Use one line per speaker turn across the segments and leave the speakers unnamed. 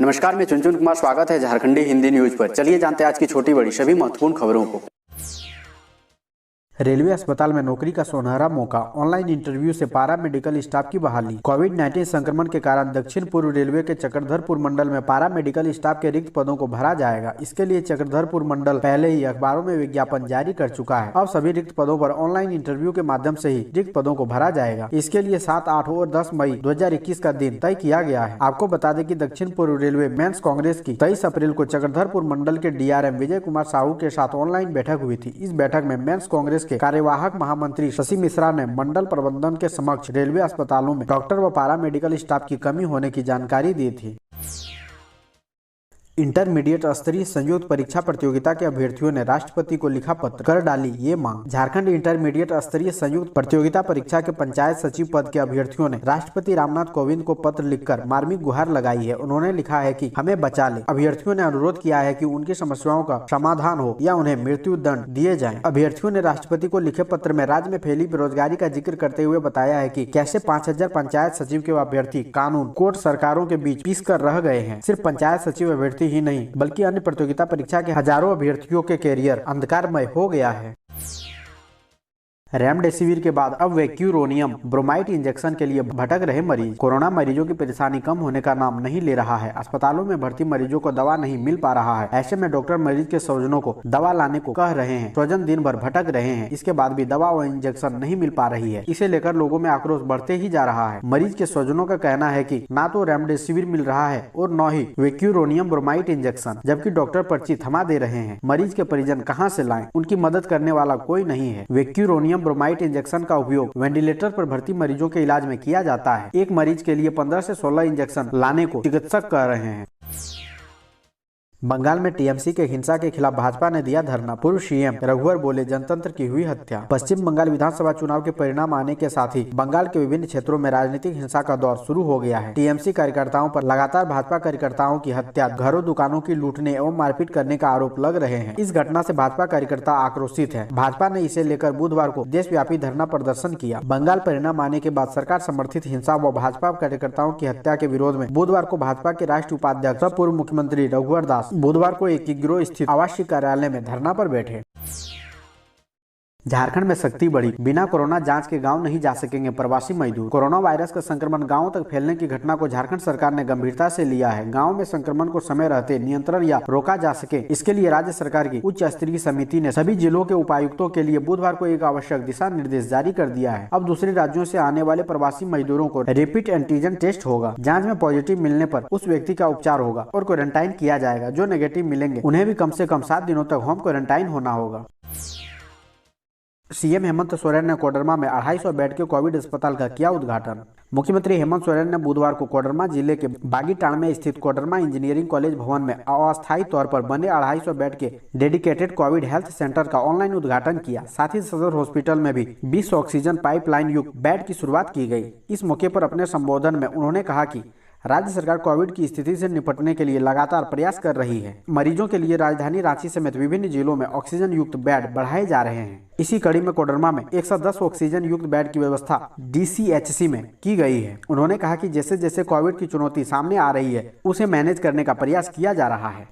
नमस्कार, मैं चुनचुन कुमार। स्वागत है झारखंडी हिंदी न्यूज पर। चलिए जानते हैं आज की छोटी बड़ी सभी महत्वपूर्ण खबरों को। रेलवे अस्पताल में नौकरी का सुनहरा मौका, ऑनलाइन इंटरव्यू से पारा मेडिकल स्टाफ की बहाली। कोविड-19 संक्रमण के कारण दक्षिण पूर्व रेलवे के चक्रधरपुर मंडल में पारा मेडिकल स्टाफ के रिक्त पदों को भरा जाएगा। इसके लिए चक्रधरपुर मंडल पहले ही अखबारों में विज्ञापन जारी कर चुका है। अब सभी रिक्त पदों पर ऑनलाइन इंटरव्यू के माध्यम से ही रिक्त पदों को भरा जाएगा। इसके लिए 7, 8 और 10 मई 2021 का दिन तय किया गया है। आपको बता दें कि दक्षिण पूर्व रेलवे मेंस कांग्रेस की 23 अप्रैल को चक्रधरपुर मंडल के डीआरएम विजय कुमार साहू के साथ ऑनलाइन बैठक हुई थी। इस बैठक में मेंस कांग्रेस के कार्यवाहक महामंत्री शशि मिश्रा ने मंडल प्रबंधन के समक्ष रेलवे अस्पतालों में डॉक्टर व पारा मेडिकल स्टाफ की कमी होने की जानकारी दी थी। इंटरमीडिएट स्तरीय संयुक्त परीक्षा प्रतियोगिता के अभ्यर्थियों ने राष्ट्रपति को लिखा पत्र, कर डाली ये मांग। झारखंड इंटरमीडिएट स्तरीय संयुक्त प्रतियोगिता परीक्षा के पंचायत सचिव पद के अभ्यर्थियों ने राष्ट्रपति रामनाथ कोविंद को पत्र लिखकर मार्मिक गुहार लगाई है। उन्होंने लिखा है कि हमें बचा ले। अभ्यर्थियों ने अनुरोध किया है कि उनकी समस्याओं का समाधान हो या उन्हें मृत्यु दंड दिए जाए। अभ्यर्थियों ने राष्ट्रपति को लिखे पत्र में राज्य में फैली बेरोजगारी का जिक्र करते हुए बताया है कि कैसे 5000 पंचायत सचिव के अभ्यर्थी कानून कोर्ट सरकारों के बीच पीस कर रह गए हैं। सिर्फ पंचायत सचिव अभ्यर्थी ही नहीं बल्कि अन्य प्रतियोगिता परीक्षा के हजारों अभ्यर्थियों के कैरियर अंधकारमय हो गया है। रेमडेसिविर के बाद अब वैक्यूरोनियम ब्रोमाइड इंजेक्शन के लिए भटक रहे मरीज। कोरोना मरीजों की परेशानी कम होने का नाम नहीं ले रहा है। अस्पतालों में भर्ती मरीजों को दवा नहीं मिल पा रहा है। ऐसे में डॉक्टर मरीज के स्वजनों को दवा लाने को कह रहे हैं। स्वजन दिन भर भटक रहे हैं, इसके बाद भी दवा व इंजेक्शन नहीं मिल पा रही है। इसे लेकर लोगों में आक्रोश बढ़ते ही जा रहा है। मरीज के स्वजनों का कहना है कि ना तो रेमडेसिविर मिल रहा है और न ही वैक्यूरोनियम ब्रोमाइड इंजेक्शन, जबकि डॉक्टर पर्ची थमा दे रहे हैं। मरीज के परिजन कहां से लाएं? उनकी मदद करने वाला कोई नहीं है। वैक्यूरोनियम ब्रोमाइड इंजेक्शन का उपयोग वेंटिलेटर पर भर्ती मरीजों के इलाज में किया जाता है। एक मरीज के लिए 15 से 16 इंजेक्शन लाने को चिकित्सक कह रहे हैं। बंगाल में टीएमसी के हिंसा के खिलाफ भाजपा ने दिया धरना। पूर्व सीएम रघुवर बोले जनतंत्र की हुई हत्या। पश्चिम बंगाल विधानसभा चुनाव के परिणाम आने के साथ ही बंगाल के विभिन्न क्षेत्रों में राजनीतिक हिंसा का दौर शुरू हो गया है। टीएमसी कार्यकर्ताओं पर लगातार भाजपा कार्यकर्ताओं की हत्या, घरों दुकानों की लूटने एवं मारपीट करने का आरोप लग रहे हैं। इस घटना से भाजपा कार्यकर्ता आक्रोशित है। भाजपा ने इसे लेकर बुधवार को देशव्यापी धरना प्रदर्शन किया। बंगाल परिणाम आने के बाद सरकार समर्थित हिंसा व भाजपा कार्यकर्ताओं की हत्या के विरोध में बुधवार को भाजपा के राष्ट्रीय उपाध्यक्ष पूर्व मुख्यमंत्री रघुवर दास बुधवार को एकीगृह स्थित आवासीय कार्यालय में धरना पर बैठे। झारखंड में सख्ती बढ़ी, बिना कोरोना जांच के गांव नहीं जा सकेंगे प्रवासी मजदूर। कोरोना वायरस का संक्रमण गांवों तक फैलने की घटना को झारखंड सरकार ने गंभीरता से लिया है। गांव में संक्रमण को समय रहते नियंत्रण या रोका जा सके, इसके लिए राज्य सरकार की उच्च स्तरीय समिति ने सभी जिलों के उपायुक्तों के लिए बुधवार को एक आवश्यक दिशा निर्देश जारी कर दिया है। अब दूसरे राज्यों से आने वाले प्रवासी मजदूरों को रैपिड एंटीजन टेस्ट होगा। जाँच में पॉजिटिव मिलने पर उस व्यक्ति का उपचार होगा और क्वारंटाइन किया जाएगा। जो नेगेटिव मिलेंगे उन्हें भी कम से कम 7 दिनों तक होम क्वारंटाइन होना होगा। सीएम हेमंत सोरेन ने कोडरमा में 250 बेड के कोविड अस्पताल का किया उद्घाटन। मुख्यमंत्री हेमंत सोरेन ने बुधवार को कोडरमा जिले के बागीटाण में स्थित कोडरमा इंजीनियरिंग कॉलेज भवन में अस्थायी तौर पर बने 250 बेड के डेडिकेटेड कोविड हेल्थ सेंटर का ऑनलाइन उद्घाटन किया। साथ ही सदर हॉस्पिटल में भी 20 ऑक्सीजन पाइपलाइन युक्त बेड की शुरुआत की गई। इस मौके पर अपने संबोधन में उन्होंने कहा कि राज्य सरकार कोविड की स्थिति से निपटने के लिए लगातार प्रयास कर रही है। मरीजों के लिए राजधानी रांची समेत विभिन्न जिलों में ऑक्सीजन युक्त बेड बढ़ाए जा रहे हैं। इसी कड़ी में कोडरमा में 110 ऑक्सीजन युक्त बेड की व्यवस्था डीसीएचसी में की गई है। उन्होंने कहा कि जैसे जैसे कोविड की चुनौती सामने आ रही है, उसे मैनेज करने का प्रयास किया जा रहा है।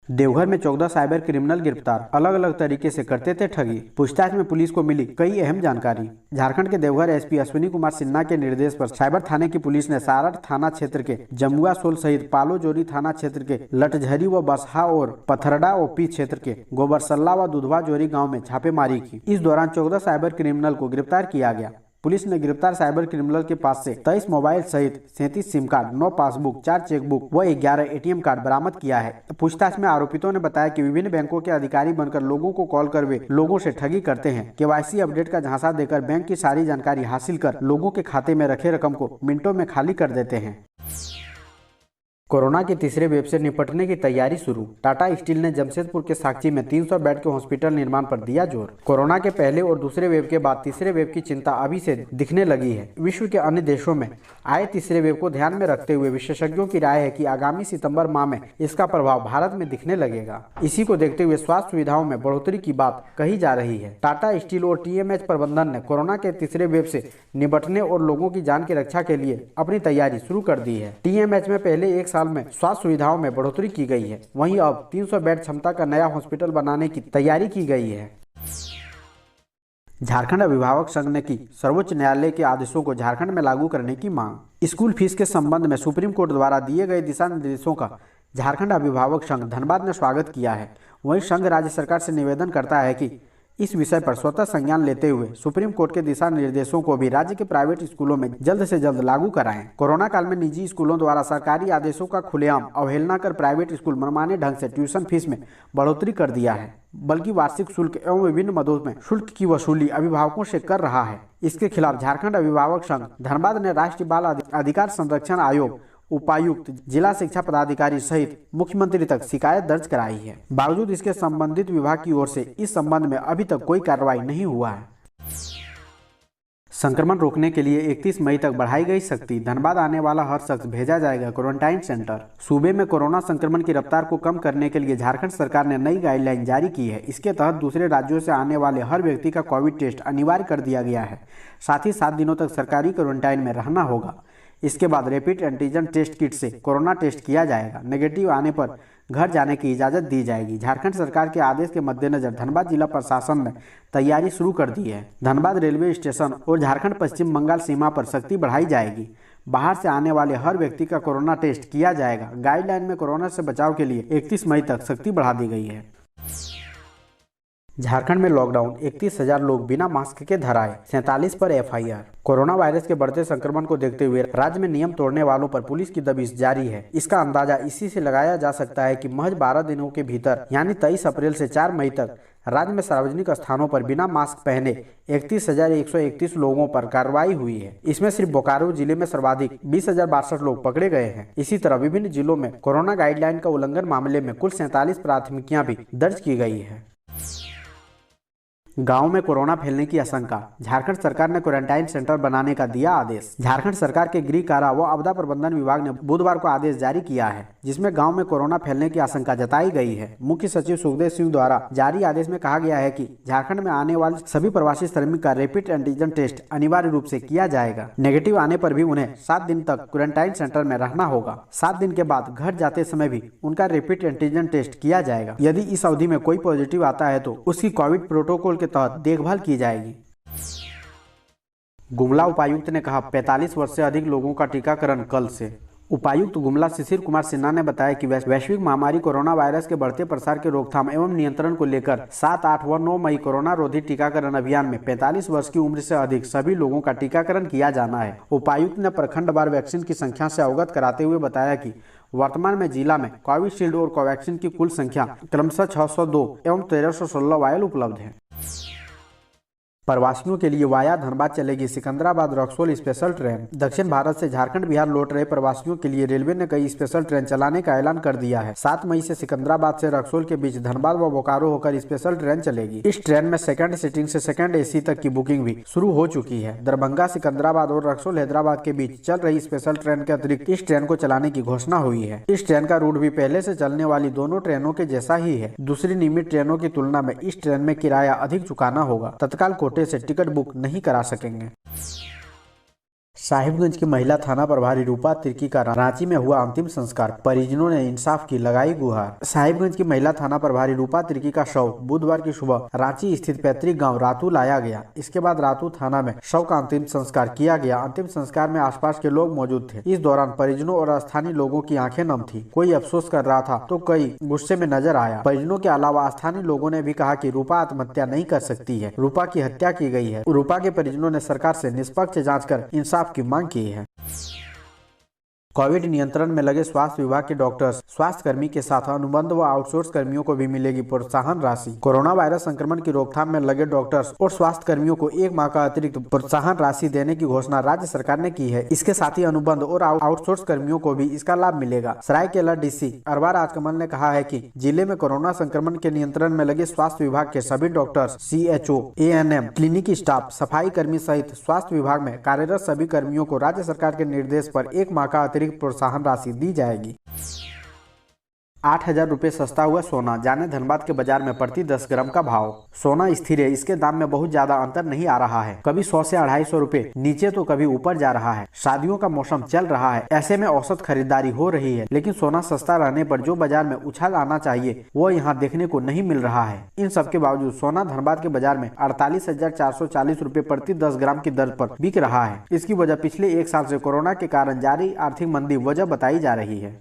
देवघर में 14 साइबर क्रिमिनल गिरफ्तार, अलग अलग तरीके से करते थे ठगी। पूछताछ में पुलिस को मिली कई अहम जानकारी। झारखंड के देवघर एसपी अश्विनी कुमार सिन्हा के निर्देश पर साइबर थाने की पुलिस ने सारठ थाना क्षेत्र के जमुआ सोल सहित पालोजोरी थाना क्षेत्र के लटझरी व बसहा और पथरडा ओपी क्षेत्र के गोबरसल्ला व दुधवा जोरी गाँव में छापेमारी की। इस दौरान 14 साइबर क्रिमिनल को गिरफ्तार किया गया। पुलिस ने गिरफ्तार साइबर क्रिमिनल के पास से 23 मोबाइल सहित 37 सिम कार्ड, 9 पासबुक, 4 चेकबुक व 11 एटीएम कार्ड बरामद किया है। पूछताछ में आरोपितों ने बताया कि विभिन्न बैंकों के अधिकारी बनकर लोगों को कॉल कर वे लोगों से ठगी करते हैं। केवाईसी अपडेट का झांसा देकर बैंक की सारी जानकारी हासिल कर लोगों के खाते में रखे रकम को मिनटों में खाली कर देते हैं। कोरोना के तीसरे वेव से निपटने की तैयारी शुरू। टाटा स्टील ने जमशेदपुर के साक्षी में 300 बेड के हॉस्पिटल निर्माण पर दिया जोर। कोरोना के पहले और दूसरे वेव के बाद तीसरे वेव की चिंता अभी से दिखने लगी है। विश्व के अन्य देशों में आए तीसरे वेव को ध्यान में रखते हुए विशेषज्ञों की राय है कि आगामी सितंबर माह में इसका प्रभाव भारत में दिखने लगेगा। इसी को देखते हुए स्वास्थ्य सुविधाओं में बढ़ोतरी की बात कही जा रही है। टाटा स्टील और टीएमएच प्रबंधन ने कोरोना के तीसरे वेव से निपटने और लोगों की जान की रक्षा के लिए अपनी तैयारी शुरू कर दी है। टीएमएच में पहले एक साल में स्वास्थ्य सुविधाओं में बढ़ोतरी की गई है। वहीं अब 300 बेड क्षमता का नया हॉस्पिटल बनाने की तैयारी की गई है। झारखंड अभिभावक संघ ने की सर्वोच्च न्यायालय के आदेशों को झारखंड में लागू करने की मांग। स्कूल फीस के संबंध में सुप्रीम कोर्ट द्वारा दिए गए दिशा निर्देशों का झारखंड अभिभावक संघ धनबाद ने स्वागत किया है। वहीं संघ राज्य सरकार से निवेदन करता है कि इस विषय पर स्वतः संज्ञान लेते हुए सुप्रीम कोर्ट के दिशा निर्देशों को भी राज्य के प्राइवेट स्कूलों में जल्द से जल्द लागू कराएं। कोरोना काल में निजी स्कूलों द्वारा सरकारी आदेशों का खुलेआम अवहेलना कर प्राइवेट स्कूल मनमाने ढंग से ट्यूशन फीस में बढ़ोतरी कर दिया है, बल्कि वार्षिक शुल्क एवं विभिन्न मदों में शुल्क की वसूली अभिभावकों से कर रहा है। इसके खिलाफ झारखंड अभिभावक संघ धनबाद ने राष्ट्रीय बाल अधिकार संरक्षण आयोग, उपायुक्त, जिला शिक्षा पदाधिकारी सहित मुख्यमंत्री तक शिकायत दर्ज कराई है। बावजूद इसके संबंधित विभाग की ओर से इस संबंध में अभी तक कोई कार्रवाई नहीं हुआ है। संक्रमण रोकने के लिए 31 मई तक बढ़ाई गई सख्ती। धनबाद आने वाला हर शख्स भेजा जाएगा क्वारंटाइन सेंटर। सूबे में कोरोना संक्रमण की रफ्तार को कम करने के लिए झारखंड सरकार ने नई गाइडलाइन जारी की है। इसके तहत दूसरे राज्यों से आने वाले हर व्यक्ति का कोविड टेस्ट अनिवार्य कर दिया गया है। साथ ही 7 दिनों तक सरकारी क्वारंटाइन में रहना होगा। इसके बाद रैपिड एंटीजन टेस्ट किट से कोरोना टेस्ट किया जाएगा। नेगेटिव आने पर घर जाने की इजाज़त दी जाएगी। झारखंड सरकार के आदेश के मद्देनजर धनबाद जिला प्रशासन ने तैयारी शुरू कर दी है। धनबाद रेलवे स्टेशन और झारखंड पश्चिम बंगाल सीमा पर सख्ती बढ़ाई जाएगी। बाहर से आने वाले हर व्यक्ति का कोरोना टेस्ट किया जाएगा। गाइडलाइन में कोरोना से बचाव के लिए 31 मई तक सख्ती बढ़ा दी गई है। झारखंड में लॉकडाउन, 31,000 लोग बिना मास्क के धराए, 47 पर एफआईआर। कोरोना वायरस के बढ़ते संक्रमण को देखते हुए राज्य में नियम तोड़ने वालों पर पुलिस की दबिश जारी है। इसका अंदाजा इसी से लगाया जा सकता है कि महज 12 दिनों के भीतर यानी 23 अप्रैल से 4 मई तक राज्य में सार्वजनिक स्थानों पर बिना मास्क पहने 31,131 लोगों पर कार्रवाई हुई है। इसमें सिर्फ बोकारो जिले में सर्वाधिक 20,062 लोग पकड़े गए हैं। इसी तरह विभिन्न जिलों में कोरोना गाइडलाइन का उल्लंघन मामले में कुल 47 प्राथमिकियां भी दर्ज की गई है। गांव में कोरोना फैलने की आशंका, झारखंड सरकार ने क्वारंटाइन सेंटर बनाने का दिया आदेश। झारखंड सरकार के गृह कारा व आपदा प्रबंधन विभाग ने बुधवार को आदेश जारी किया है, जिसमें गांव में कोरोना फैलने की आशंका जताई गई है। मुख्य सचिव सुखदेव सिंह द्वारा जारी आदेश में कहा गया है कि झारखंड में आने वाले सभी प्रवासी श्रमिक का रैपिड एंटीजन टेस्ट अनिवार्य रूप से किया जाएगा। नेगेटिव आने पर भी उन्हें 7 दिन तक क्वारंटाइन सेंटर में रहना होगा। 7 दिन के बाद घर जाते समय भी उनका रैपिड एंटीजन टेस्ट किया जाएगा। यदि इस अवधि में कोई पॉजिटिव आता है तो उसकी कोविड प्रोटोकॉल के तहत देखभाल की जाएगी। गुमला उपायुक्त ने कहा 45 वर्ष से अधिक लोगों का टीकाकरण कल से। उपायुक्त गुमला शिशिर कुमार सिन्हा ने बताया कि वैश्विक महामारी कोरोना वायरस के बढ़ते प्रसार के रोकथाम एवं नियंत्रण को लेकर 7, 8 व 9 मई कोरोना रोधी टीकाकरण अभियान में 45 वर्ष की उम्र से अधिक सभी लोगों का टीकाकरण किया जाना है। उपायुक्त ने प्रखंडवार वैक्सीन की संख्या से अवगत कराते हुए बताया कि वर्तमान में जिला में कोविशील्ड और कोवैक्सीन की कुल संख्या क्रमशः 602 एवं 1316 वायल उपलब्ध है। प्रवासियों के लिए वाया धनबाद चलेगी सिकंदराबाद रक्सौल स्पेशल ट्रेन। दक्षिण भारत से झारखंड बिहार लौट रहे प्रवासियों के लिए रेलवे ने कई स्पेशल ट्रेन चलाने का ऐलान कर दिया है। 7 मई से सिकंदराबाद से रक्सौल के बीच धनबाद व बोकारो होकर स्पेशल ट्रेन चलेगी। इस ट्रेन में सेकंड सीटिंग से सेकंड एसी तक की बुकिंग भी शुरू हो चुकी है। दरभंगा, सिकंदराबाद और रक्सौल हैदराबाद के बीच चल रही स्पेशल ट्रेन के अतिरिक्त इस ट्रेन को चलाने की घोषणा हुई है। इस ट्रेन का रूट भी पहले से चलने वाली दोनों ट्रेनों के जैसा ही है। दूसरी नियमित ट्रेनों की तुलना में इस ट्रेन में किराया अधिक चुकाना होगा। तत्काल कोटे से टिकट बुक नहीं करा सकेंगे। साहिबगंज की महिला थाना प्रभारी रूपा तिर्की का रांची में हुआ अंतिम संस्कार। परिजनों ने इंसाफ की लगाई गुहार। साहिबगंज की महिला थाना प्रभारी रूपा तिर्की का शव बुधवार की सुबह रांची स्थित पैतृक गांव रातू लाया गया। इसके बाद रातू थाना में शव का अंतिम संस्कार किया गया। अंतिम संस्कार में आसपास के लोग मौजूद थे। इस दौरान परिजनों और स्थानीय लोगों की आंखें नम थी। कोई अफसोस कर रहा था तो कोई गुस्से में नजर आया। परिजनों के अलावा स्थानीय लोगों ने भी कहा कि रूपा आत्महत्या नहीं कर सकती है, रूपा की हत्या की गई है। रूपा के परिजनों ने सरकार से निष्पक्ष जांच कर इंसाफ की मांग की है। कोविड नियंत्रण में लगे स्वास्थ्य विभाग के डॉक्टर्स, स्वास्थ्य कर्मी के साथ अनुबंध व आउटसोर्स कर्मियों को भी मिलेगी प्रोत्साहन राशि। कोरोना वायरस संक्रमण की रोकथाम में लगे डॉक्टर्स और स्वास्थ्य कर्मियों को 1 माह का अतिरिक्त प्रोत्साहन राशि देने की घोषणा राज्य सरकार ने की है। इसके साथ ही अनुबंध और आउटसोर्स कर्मियों को भी इसका लाभ मिलेगा। सरायकेला डीसी अरवा राजकमल ने कहा है कि जिले में कोरोना संक्रमण के नियंत्रण में लगे स्वास्थ्य विभाग के सभी doctors, CHO, ANM, clinic staff, सफाई कर्मी सहित स्वास्थ्य विभाग में कार्यरत सभी कर्मियों को राज्य सरकार के निर्देश पर 1 माह का अतिरिक्त प्रोत्साहन राशि दी जाएगी। 8,000 रुपये सस्ता हुआ सोना, जाने धनबाद के बाजार में प्रति 10 ग्राम का भाव। सोना स्थिर है, इसके दाम में बहुत ज्यादा अंतर नहीं आ रहा है। कभी 100 से 250 रुपये नीचे तो कभी ऊपर जा रहा है। शादियों का मौसम चल रहा है, ऐसे में औसत खरीदारी हो रही है, लेकिन सोना सस्ता रहने पर जो बाजार में उछाल आना चाहिए वो यहाँ देखने को नहीं मिल रहा है। इन सब के बावजूद सोना धनबाद के बाजार में 48,440 रुपये प्रति 10 ग्राम की दर पर बिक रहा है। इसकी वजह पिछले 1 साल से कोरोना के कारण जारी आर्थिक मंदी वजह बताई जा रही है।